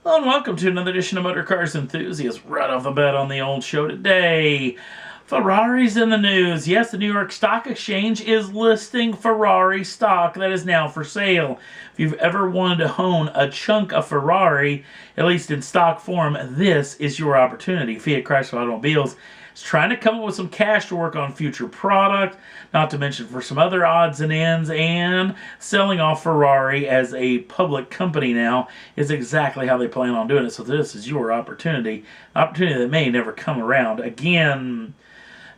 Hello and welcome to another edition of Motor Cars Enthusiasts. Right off the bat on the old show today, Ferrari's in the news. Yes, the New York Stock Exchange is listing Ferrari stock that is now for sale. If you've ever wanted to own a chunk of Ferrari, at least in stock form, this is your opportunity. Fiat Chrysler Automobiles is trying to come up with some cash to work on future product, not to mention for some other odds and ends, and selling off Ferrari as a public company now is exactly how they plan on doing it. So this is your opportunity, an opportunity that may never come around again.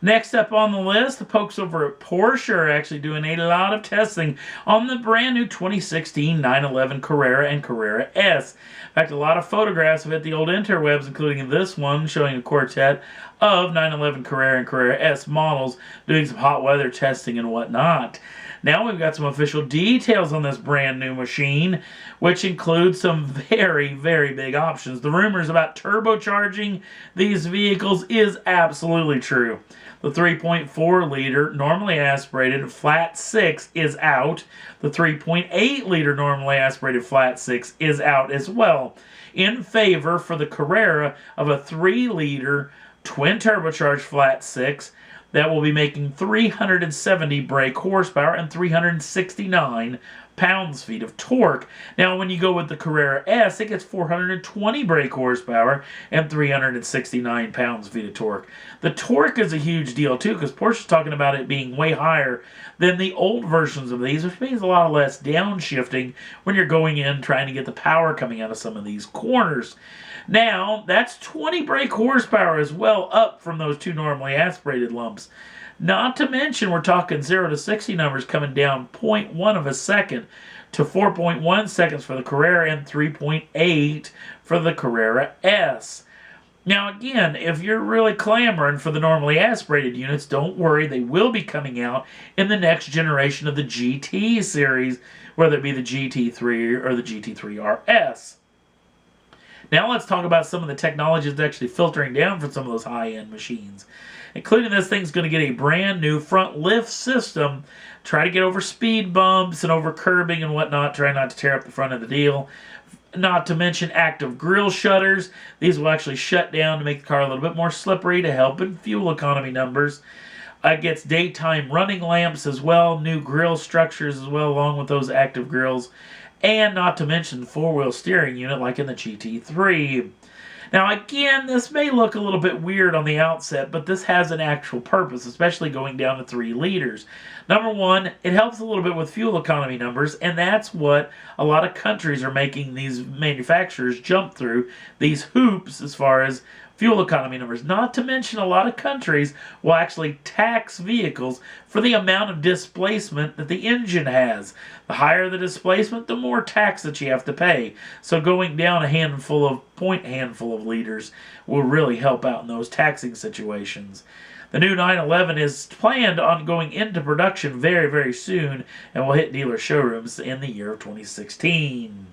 Next up on the list, the folks over at Porsche are actually doing a lot of testing on the brand new 2016 911 Carrera and Carrera S. In fact, a lot of photographs have hit the old interwebs, including this one showing a quartet of 911 Carrera and Carrera S models doing some hot weather testing and whatnot. Now we've got some official details on this brand new machine, which includes some very, very big options. The rumors about turbocharging these vehicles is absolutely true. The 3.4 liter normally aspirated flat 6 is out. The 3.8 liter normally aspirated flat 6 is out as well, in favor for the Carrera of a 3 liter twin turbocharged flat 6 that will be making 370 brake horsepower and 369 pounds-feet of torque. Now, when you go with the Carrera S, it gets 420 brake horsepower and 369 pounds-feet of torque. The torque is a huge deal, too, because Porsche's talking about it being way higher than the old versions of these, which means a lot less downshifting when you're going in trying to get the power coming out of some of these corners. Now, that's 20 brake horsepower as well, up from those two normally aspirated lumps. Not to mention, we're talking 0 to 60 numbers coming down 0.1 of a second to 4.1 seconds for the Carrera and 3.8 for the Carrera S. Now, again, if you're really clamoring for the normally aspirated units, don't worry. They will be coming out in the next generation of the GT series, whether it be the GT3 or the GT3 RS. Now let's talk about some of the technologies that's actually filtering down from some of those high-end machines. Including this thing's going to get a brand new front lift system. Try to get over speed bumps and over curbing and whatnot. Try not to tear up the front of the deal. Not to mention active grille shutters. These will actually shut down to make the car a little bit more slippery to help in fuel economy numbers. It gets daytime running lamps as well. New grille structures as well along with those active grills. And not to mention the four-wheel steering unit like in the GT3. Now again, this may look a little bit weird on the outset, but this has an actual purpose, especially going down to 3 liters. Number one, it helps a little bit with fuel economy numbers, and that's what a lot of countries are making these manufacturers jump through, these hoops as far as fuel economy numbers. Not to mention a lot of countries will actually tax vehicles for the amount of displacement that the engine has. The higher the displacement, the more tax that you have to pay. So going down a handful of liters will really help out in those taxing situations. The new 911 is planned on going into production very, very soon and will hit dealer showrooms in the year of 2016.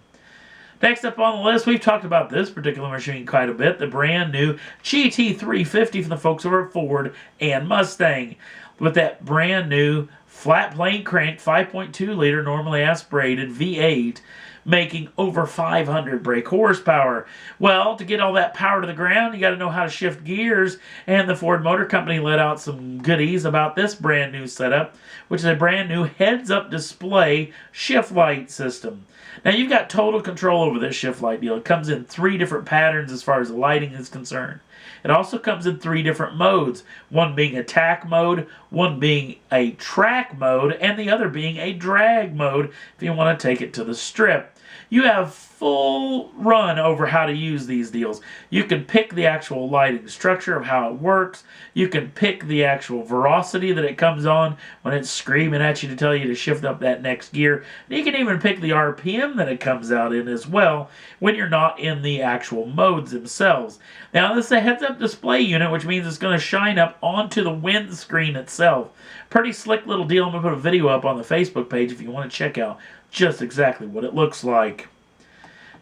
Next up on the list, we've talked about this particular machine quite a bit, the brand new GT350 from the folks over at Ford and Mustang. With that brand new flat plane crank 5.2 liter normally aspirated V8 making over 500 brake horsepower. Well, to get all that power to the ground, you got to know how to shift gears, and the Ford Motor Company let out some goodies about this brand new setup, which is a brand new heads-up display shift light system. Now, you've got total control over this shift light deal. It comes in 3 different patterns as far as the lighting is concerned. It also comes in 3 different modes, one being attack mode, one being a track mode, and the other being a drag mode if you want to take it to the strip. You have full run over how to use these deals. You can pick the actual lighting structure of how it works. You can pick the actual velocity that it comes on when it's screaming at you to tell you to shift up that next gear. And you can even pick the RPM that it comes out in as well when you're not in the actual modes themselves. Now, this is a heads-up display unit, which means it's going to shine up onto the windscreen itself. Pretty slick little deal. I'm going to put a video up on the Facebook page if you want to check out just exactly what it looks like.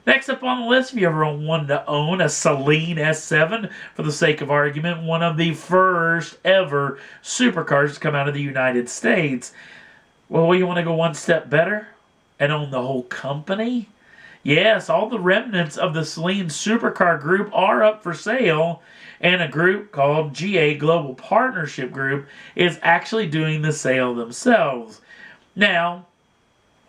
Next up on the list, if you ever wanted to own a Saleen S7, for the sake of argument, one of the first ever supercars to come out of the United States. Well, you want to go one step better and own the whole company? Yes, all the remnants of the Saleen Supercar Group are up for sale, and a group called GA Global Partnership Group is actually doing the sale themselves. Now,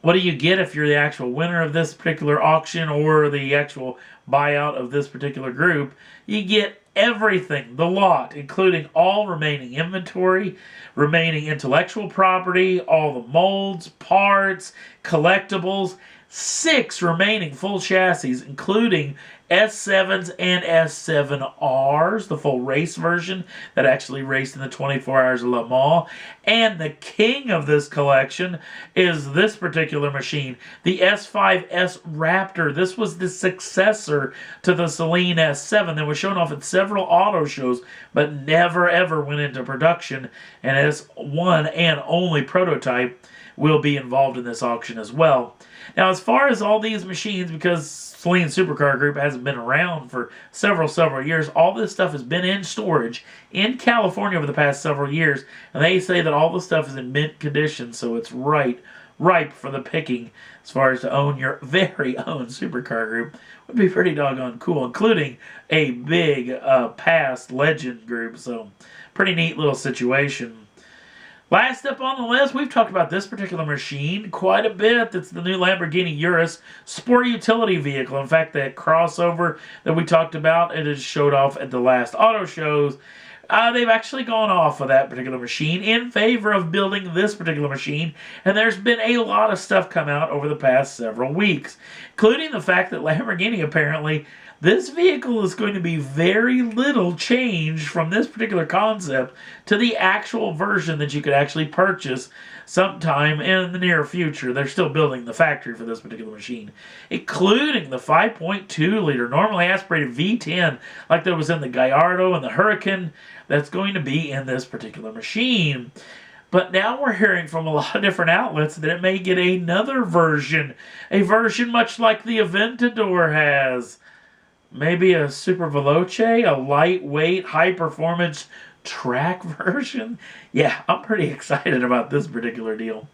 what do you get if you're the actual winner of this particular auction or the actual buyout of this particular group? You get everything, the lot, including all remaining inventory, remaining intellectual property, all the molds, parts, collectibles, 6 remaining full chassis, including S7s and S7Rs, the full race version that actually raced in the 24 Hours of Le Mans. And the king of this collection is this particular machine, the S5S Raptor. This was the successor to the Saleen S7 that was shown off at several auto shows, but never ever went into production. And as one and only prototype will be involved in this auction as well. Now, as far as all these machines, because Saleen Supercar Group hasn't been around for several years, all this stuff has been in storage in California over the past several years, and they say that all the stuff is in mint condition, so it's ripe for the picking as far as to own your very own supercar group. Would be pretty doggone cool, including a big past legend group, so pretty neat little situation. Last up on the list, we've talked about this particular machine quite a bit. It's the new Lamborghini Urus sport utility vehicle. In fact, that crossover that we talked about, it is showed off at the last auto shows. They've actually gone off of that particular machine in favor of building this particular machine, and there's been a lot of stuff come out over the past several weeks, including the fact that Lamborghini apparently, this vehicle is going to be very little changed from this particular concept to the actual version that you could actually purchase sometime in the near future. They're still building the factory for this particular machine, including the 5.2 liter normally aspirated V10 like there was in the Gallardo and the Hurricane that's going to be in this particular machine. But now we're hearing from a lot of different outlets that it may get another version, a version much like the Aventador has. Maybe a Super Veloce, a lightweight, high-performance track version? Yeah, I'm pretty excited about this particular deal.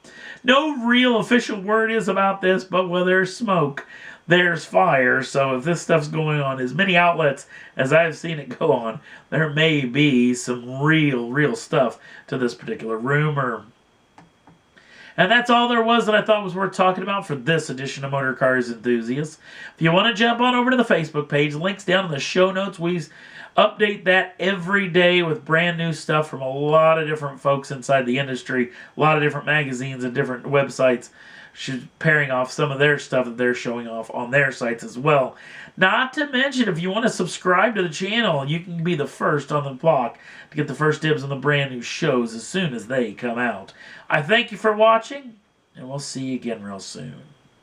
No real official word is about this, but where there's smoke, there's fire. So if this stuff's going on as many outlets as I've seen it go on, there may be some real stuff to this particular rumor. And that's all there was that I thought was worth talking about for this edition of Motor Cars Enthusiasts. If you want to jump on over to the Facebook page, links down in the show notes. We update that every day with brand new stuff from a lot of different folks inside the industry, a lot of different magazines and different websites, pairing off some of their stuff that they're showing off on their sites as well. Not to mention, if you want to subscribe to the channel, you can be the first on the block to get the first dibs on the brand new shows as soon as they come out. I thank you for watching, and we'll see you again real soon.